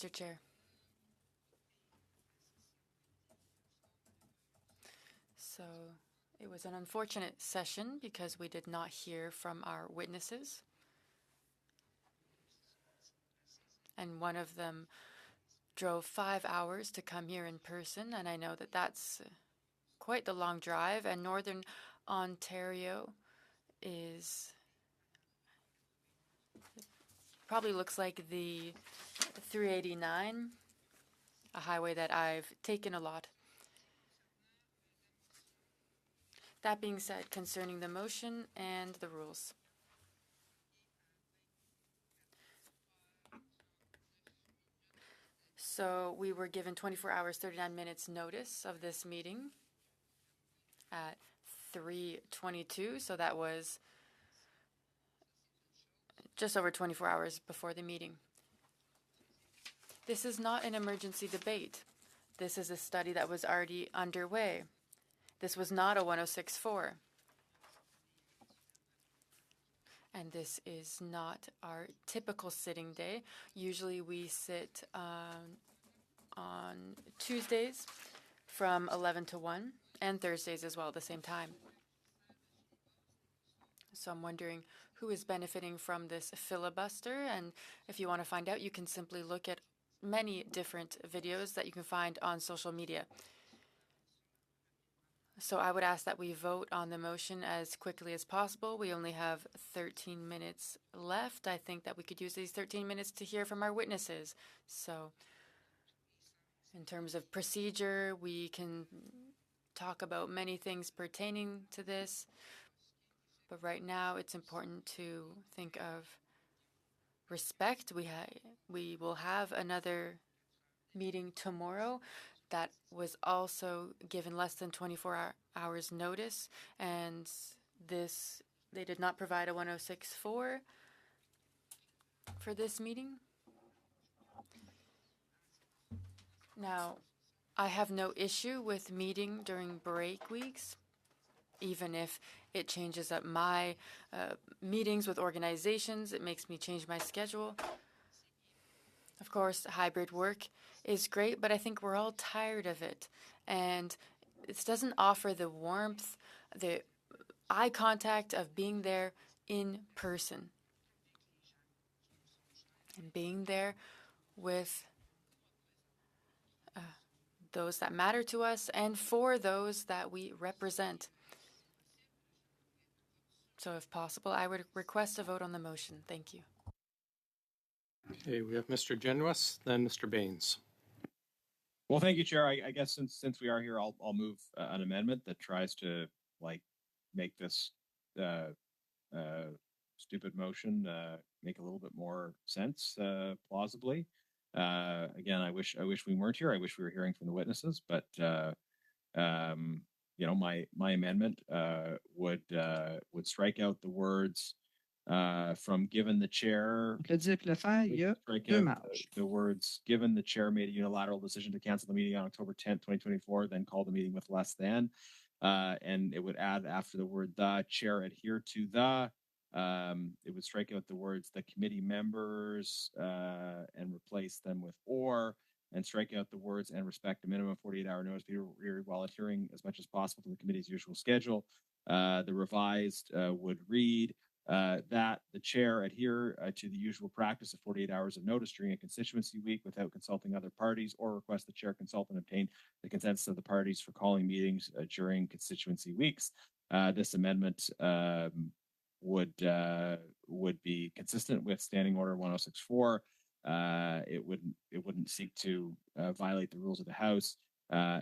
Mr. Chair. So it was an unfortunate session because we did not hear from our witnesses. And one of them drove 5 hours to come here in person, and I know that that's quite the long drive, and Northern Ontario is probably looks like the 389, a highway that I've taken a lot. That being said, concerning the motion and the rules. So we were given 24 hours, 39 minutes notice of this meeting at 3:22. So that was just over 24 hours before the meeting. This is not an emergency debate. This is a study that was already underway. This was not a 1064. And this is not our typical sitting day. Usually we sit on Tuesdays from 11 to 1 and Thursdays as well at the same time. So I'm wondering who is benefiting from this filibuster. And if you want to find out, you can simply look at many different videos that you can find on social media. So I would ask that we vote on the motion as quickly as possible. We only have 13 minutes left. I think that we could use these 13 minutes to hear from our witnesses. So in terms of procedure, we can talk about many things pertaining to this. But right now, it's important to think of respect. We will have another meeting tomorrow that was also given less than 24 hours notice, and they did not provide a 1064 for this meeting. Now, I have no issue with meeting during break weeks, even if it changes up my meetings with organizations. It makes me change my schedule. Of course, hybrid work is great, but I think we're all tired of it. And it doesn't offer the warmth, the eye contact of being there in person and being there with those that matter to us and for those that we represent. So if possible, I would request a vote on the motion. Thank you. Okay, we have Mr. Genuis, then Mr. Baines. Well, thank you, Chair. I guess since we are here, I'll move an amendment that tries to make this stupid motion make a little bit more sense, plausibly. Again, I wish we weren't here. I wish we were hearing from the witnesses, but my amendment would strike out the words from given the chair. Strike out the words given the chair made a unilateral decision to cancel the meeting on October 10th, 2024, then call the meeting with less than. And it would add after the word the chair adhere to the. It would strike out the words the committee members and replace them with or, and strike out the words and respect a minimum 48-hour notice period while adhering as much as possible to the committee's usual schedule. The revised would read that the chair adhere to the usual practice of 48 hours of notice during a constituency week without consulting other parties, or request the chair consult and obtain the consensus of the parties for calling meetings during constituency weeks. This amendment would be consistent with Standing Order 1064. It wouldn't seek to violate the rules of the House.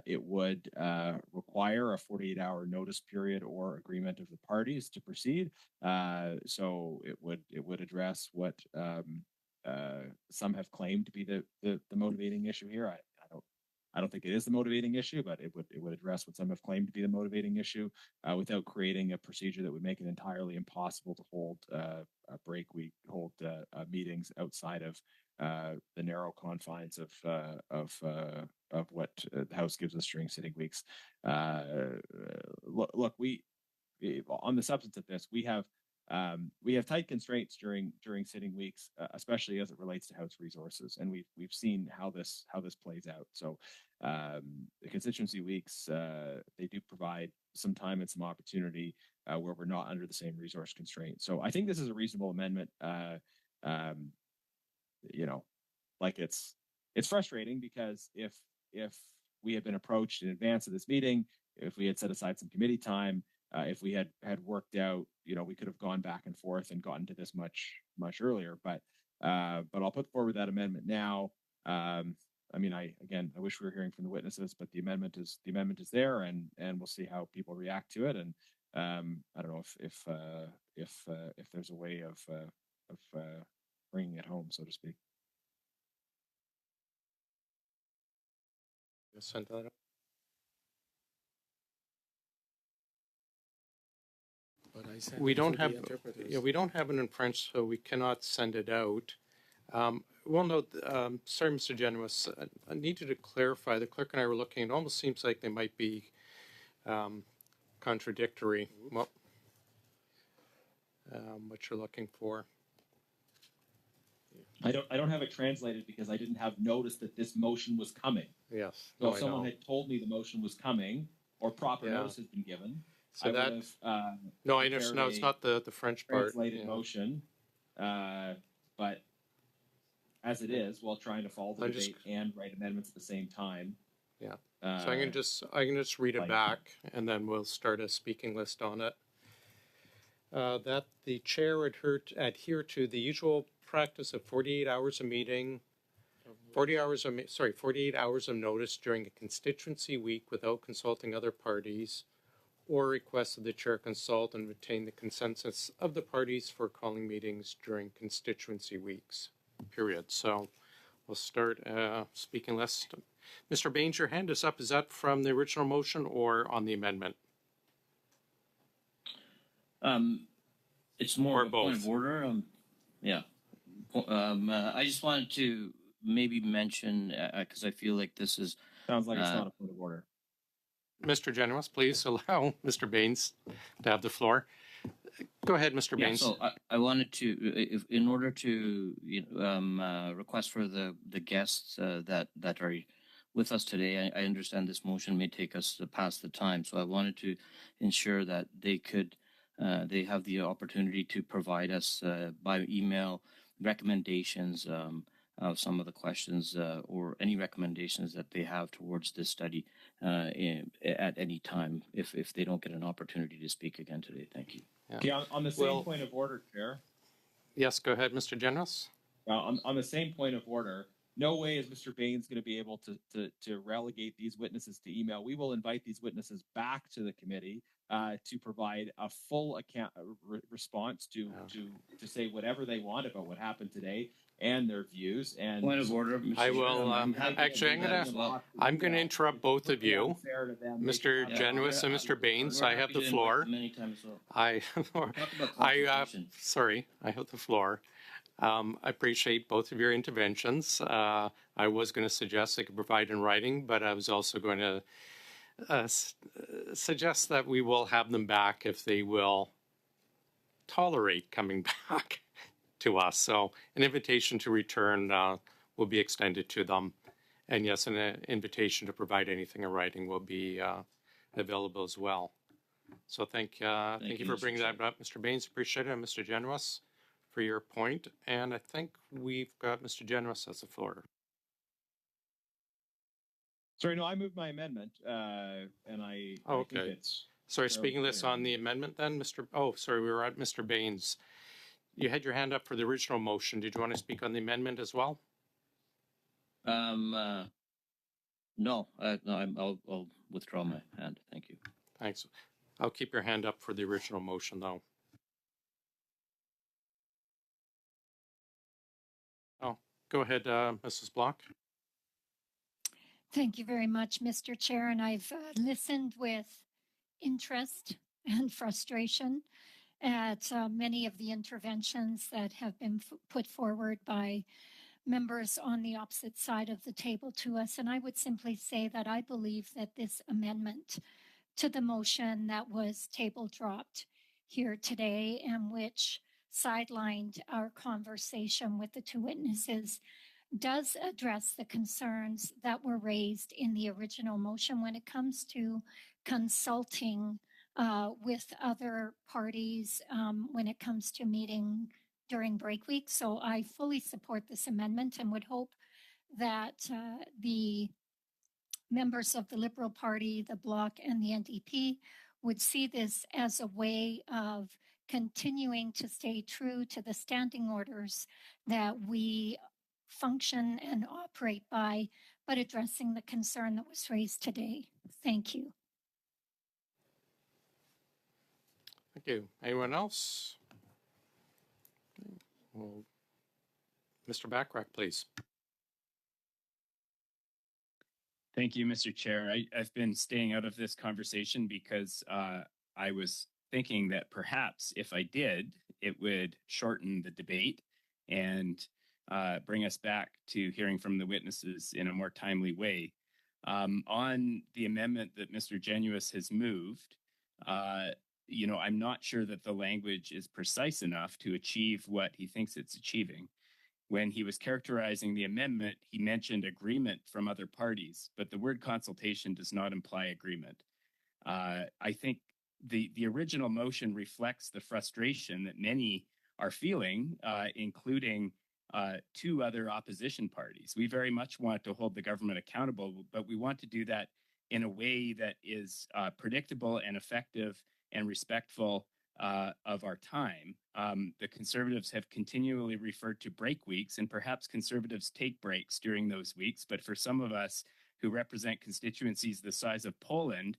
It would require a 48-hour notice period or agreement of the parties to proceed. So it would address what some have claimed to be the motivating issue here. I don't think it is the motivating issue, but it would address what some have claimed to be the motivating issue without creating a procedure that would make it entirely impossible to hold a break week, hold meetings outside of the narrow confines of what the House gives us during sitting weeks. Look, we on the substance of this, we have we have tight constraints during sitting weeks, especially as it relates to House resources, and we've seen how this plays out. So the constituency weeks they do provide some time and some opportunity where we're not under the same resource constraint. So I think this is a reasonable amendment. You know, like it's frustrating because if we had been approached in advance of this meeting, if we had set aside some committee time, if we had worked out, we could have gone back and forth and gotten to this much earlier. But I'll put forward that amendment now. I mean, I wish we were hearing from the witnesses, but the amendment is there, and we'll see how people react to it. And I don't know if there's a way of bringing it home, so to speak. Send that up. We don't have it in French, so we cannot send it out. Well, no, sorry, Mr. Generous, I need you to clarify. The clerk and I were looking. It almost seems like they might be contradictory. Well, what you're looking for. I don't have it translated because I didn't have notice that this motion was coming. Yes. So if someone had told me the motion was coming or proper notice has been given, so I would have no, I understand. No, it's not the French part. Translated motion, but as it is, while trying to follow the debate and write amendments at the same time. Yeah. So I can just read it back, and then we'll start a speaking list on it. That the chair adhere to the usual practice of 48 hours of meeting, 48 hours of notice during a constituency week without consulting other parties, or request that the chair consult and retain the consensus of the parties for calling meetings during constituency weeks, period. So we'll start speaking list. Mr. Baines, your hand is up. Is that from the original motion or on the amendment? It's more of a point of order. Yeah. I just wanted to maybe mention, because I feel like this is... Sounds like it's not a point of order. Mr. Generous, please allow Mr. Baines to have the floor. Go ahead, Mr. Baines. So I wanted to, in order to request for the guests that are with us today, I understand this motion may take us past the time, so I wanted to ensure that they have the opportunity to provide us by email recommendations of some of the questions or any recommendations that they have towards this study at any time if they don't get an opportunity to speak again today. Thank you. Yeah, on the same point of order, Chair. Yes, go ahead, Mr. Generous. On the same point of order, no way is Mr. Baines going to be able to relegate these witnesses to email. We will invite these witnesses back to the committee to provide a full response to say whatever they want about what happened today and their views. And point of order, Mr. I will actually. I'm going to interrupt both of you, Mr. Generous and Mr. Baines. I have the floor. I have the floor. I appreciate both of your interventions. I was going to suggest they could provide in writing, but I was also going to suggest that we will have them back if they will tolerate coming back to us. So an invitation to return will be extended to them. And yes, an invitation to provide anything in writing will be available as well. So thank you for bringing that up, Mr. Baines. Appreciate it, Mr. Generous, for your point. And I think we've got Mr. Generous as the floor. Sorry, no, I moved my amendment, and I okay. think it's... Sorry, speaking this on the amendment then, Mr. Oh, sorry, we were at Mr. Baines. You had your hand up for the original motion. Did you want to speak on the amendment as well? No, I'll withdraw my hand. Thank you. Thanks. I'll keep your hand up for the original motion, though. Oh, go ahead, Mrs. Block. Thank you very much, Mr. Chair. And I've listened with interest and frustration at many of the interventions that have been put forward by members on the opposite side of the table to us. And I would simply say that I believe that this amendment to the motion that was table dropped here today and which sidelined our conversation with the two witnesses does address the concerns that were raised in the original motion when it comes to consulting with other parties when it comes to meeting during break week. So I fully support this amendment and would hope that the members of the Liberal Party, the Bloc, and the NDP would see this as a way of continuing to stay true to the standing orders that we function and operate by, but addressing the concern that was raised today. Thank you. Thank you. Anyone else? Well, Mr. Backrack, please. Thank you, Mr. Chair. I've been staying out of this conversation because I was thinking that perhaps if I did, it would shorten the debate and bring us back to hearing from the witnesses in a more timely way. On the amendment that Mr. Genuis has moved, I'm not sure that the language is precise enough to achieve what he thinks it's achieving. When he was characterizing the amendment, he mentioned agreement from other parties, but the word consultation does not imply agreement. I think the original motion reflects the frustration that many are feeling, including two other opposition parties. We very much want to hold the government accountable, but we want to do that in a way that is predictable and effective and respectful of our time. The Conservatives have continually referred to break weeks, and perhaps Conservatives take breaks during those weeks. But for some of us who represent constituencies the size of Poland,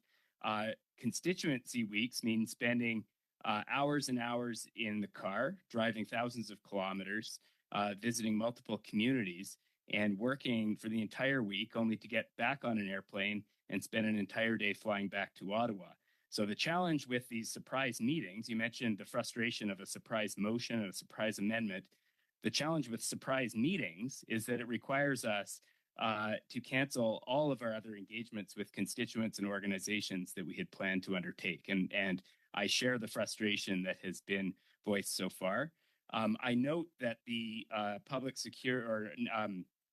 constituency weeks mean spending hours and hours in the car, driving thousands of kilometers, visiting multiple communities, and working for the entire week only to get back on an airplane and spend an entire day flying back to Ottawa. So the challenge with these surprise meetings, you mentioned the frustration of a surprise motion and a surprise amendment. The challenge with surprise meetings is that it requires us to cancel all of our other engagements with constituents and organizations that we had planned to undertake. And I share the frustration that has been voiced so far. I note that the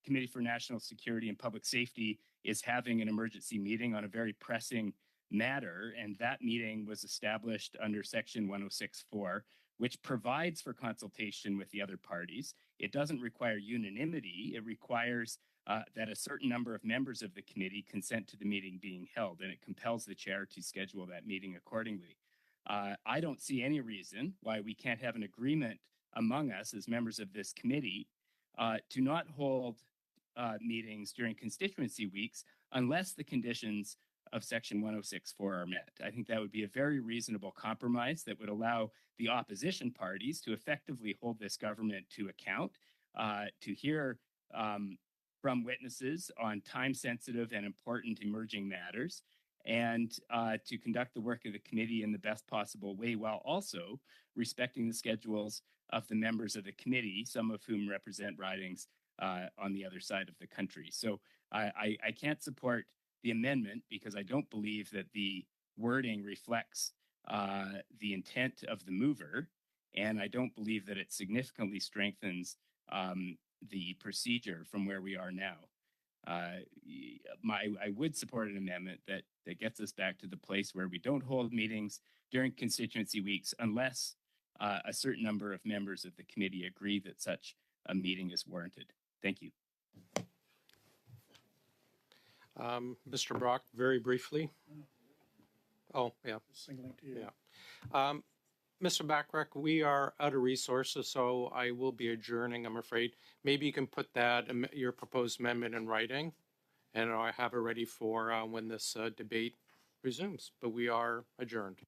Committee for National Security and Public Safety is having an emergency meeting on a very pressing matter, and that meeting was established under Section 106.4, which provides for consultation with the other parties. It doesn't require unanimity. It requires that a certain number of members of the committee consent to the meeting being held, and it compels the chair to schedule that meeting accordingly. I don't see any reason why we can't have an agreement among us as members of this committee to not hold meetings during constituency weeks unless the conditions of Section 106.4 are met. I think that would be a very reasonable compromise that would allow the opposition parties to effectively hold this government to account, to hear from witnesses on time-sensitive and important emerging matters, and to conduct the work of the committee in the best possible way while also respecting the schedules of the members of the committee, some of whom represent ridings on the other side of the country. So I can't support the amendment because I don't believe that the wording reflects the intent of the mover, and I don't believe that it significantly strengthens the procedure from where we are now. I would support an amendment that gets us back to the place where we don't hold meetings during constituency weeks unless a certain number of members of the committee agree that such a meeting is warranted. Thank you. Mr. Brock, very briefly. Oh, yeah. Signaling to you. Yeah. Mr. Backrack, we are out of resources, so I will be adjourning, I'm afraid. Maybe you can put that, your proposed amendment in writing, and I have it ready for when this debate resumes. But we are adjourned.